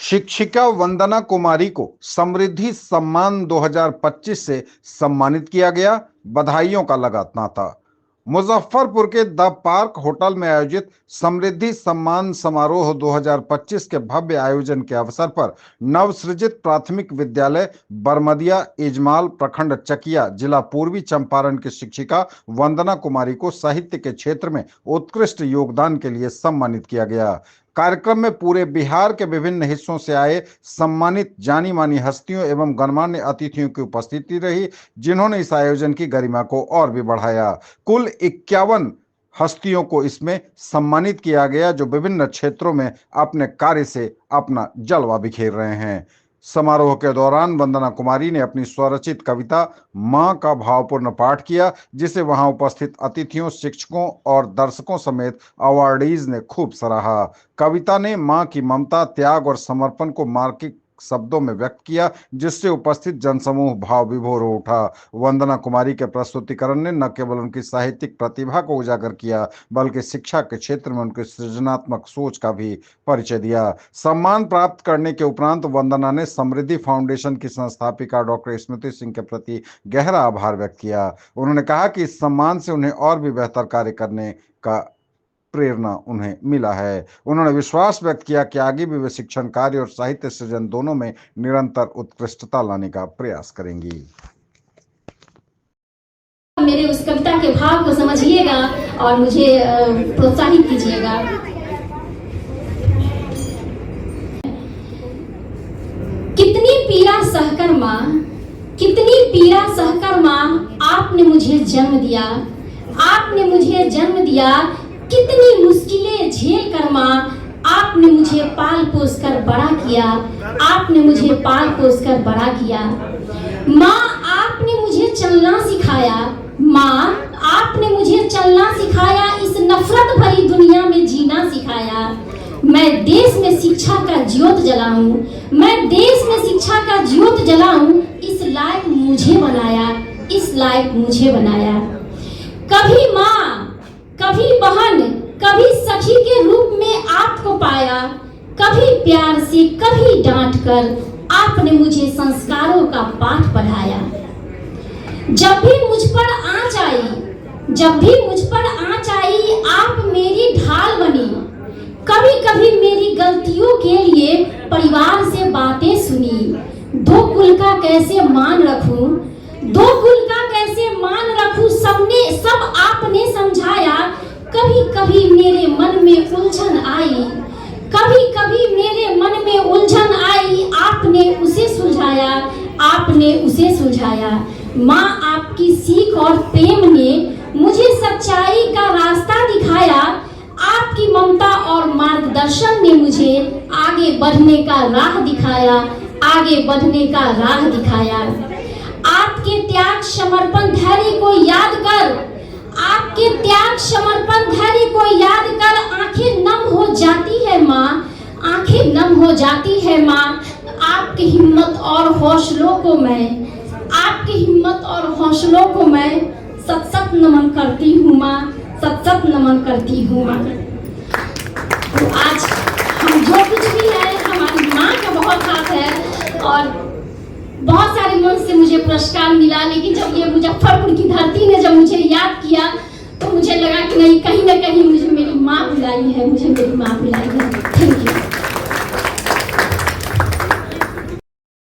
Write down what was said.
शिक्षिका वंदना कुमारी को समृद्धि सम्मान 2025 से सम्मानित किया गया। बधाइयों का लगा तांता। मुजफ्फरपुर के द पार्क होटल में आयोजित समृद्धि सम्मान समारोह 2025 के भव्य आयोजन के अवसर पर नवसृजित प्राथमिक विद्यालय बरमदिया इजमाल प्रखंड चकिया जिला पूर्वी चंपारण की शिक्षिका वंदना कुमारी को साहित्य के क्षेत्र में उत्कृष्ट योगदान के लिए सम्मानित किया गया। कार्यक्रम में पूरे बिहार के विभिन्न हिस्सों से आए सम्मानित जानी मानी हस्तियों एवं गणमान्य अतिथियों की उपस्थिति रही, जिन्होंने इस आयोजन की गरिमा को और भी बढ़ाया। कुल 51 हस्तियों को इसमें सम्मानित किया गया, जो विभिन्न क्षेत्रों में अपने कार्य से अपना जलवा बिखेर रहे हैं। समारोह के दौरान वंदना कुमारी ने अपनी स्वरचित कविता मां का भावपूर्ण पाठ किया, जिसे वहां उपस्थित अतिथियों, शिक्षकों और दर्शकों समेत अवार्डीज ने खूब सराहा। कविता ने मां की ममता, त्याग और समर्पण को मार्मिक शब्दों में व्यक्त किया, जिससे उपस्थित जनसमूह भाव विभोर हो उठा। वंदना कुमारी के प्रस्तुतिकरण ने न केवल उनकी साहित्यिक प्रतिभा को उजागर किया, बल्कि शिक्षा के क्षेत्र में उनकी सृजनात्मक सोच का भी परिचय दिया। सम्मान प्राप्त करने के उपरांत वंदना ने समृद्धि फाउंडेशन की संस्थापिका डॉक्टर स्मृति सिंह के प्रति गहरा आभार व्यक्त किया। उन्होंने कहा कि इस सम्मान से उन्हें और भी बेहतर कार्य करने का प्रेरणा उन्हें मिला है। उन्होंने विश्वास व्यक्त किया कि आगे भी वे शिक्षण कार्य और साहित्य सृजन दोनों में निरंतर उत्कृष्टता लाने का प्रयास करेंगी। मेरे उस कविता के भाव को समझिएगा और मुझे प्रोत्साहित कीजिएगा। कितनी पीड़ा सहकर माँ, कितनी पीड़ा सहकर माँ, आपने मुझे जन्म दिया, आपने मुझे जन्म दिया। कितनी मुश्किलें झेल कर माँ, आपने मुझे पाल पोस कर बड़ा किया, आपने मुझे पाल पोस कर बड़ा किया। माँ आपने मुझे चलना सिखाया, माँ आपने मुझे चलना सिखाया, इस नफरत भरी दुनिया में जीना सिखाया। मैं देश में शिक्षा का ज्योत जलाऊं, मैं देश में शिक्षा का ज्योत जलाऊं, इस लायक मुझे बनाया, इस लायक मुझे बनाया। कभी माँ, कभी बहन, कभी सखी के रूप में आपको पाया, कभी प्यार से, कभी डांट कर आपने मुझे संस्कारों का पाठ पढ़ाया। जब भी मुझ पर आँच आई, जब भी मुझ पर आँच आई, आप मेरी ढाल बनी। कभी कभी मेरी गलतियों के लिए परिवार से बातें सुनी। दो कुल का कैसे मान रखूं, दो कुल का कैसे मान रखूं, सब आपने समझाया। कभी कभी मेरे मन में उलझन आई, कभी कभी मेरे मन में उलझन आई, आपने उसे सुलझाया, आपने उसे सुलझाया। माँ आपकी सीख और प्रेम ने मुझे सच्चाई का रास्ता दिखाया, आपकी ममता और मार्गदर्शन ने मुझे आगे बढ़ने का राह दिखाया, आगे बढ़ने का राह दिखाया। आपके त्याग समर्पण धैर्य को याद कर, आपके त्याग समर्पण धैर्य को याद कर, आंखें नम हो जाती है माँ, आंखें नम हो जाती है माँ। आपकी हिम्मत और हौसलों को मैं, आपकी हिम्मत और हौसलों को मैं सत सत नमन करती हूँ माँ, सत सत नमन करती हूँ माँ। तो आज हम जो कुछ भी है, हमारी माँ का बहुत हाथ है और बहुत सारे मन से मुझे पुरस्कार मिला, लेकिन जब ये मुजफ्फरपुर की धरती ने जब मुझे याद किया तो मुझे लगा कि नहीं, कहीं ना कहीं मुझे मेरी माँ बुलाई है, मुझे मेरी माँ बुलाई है। Thank you.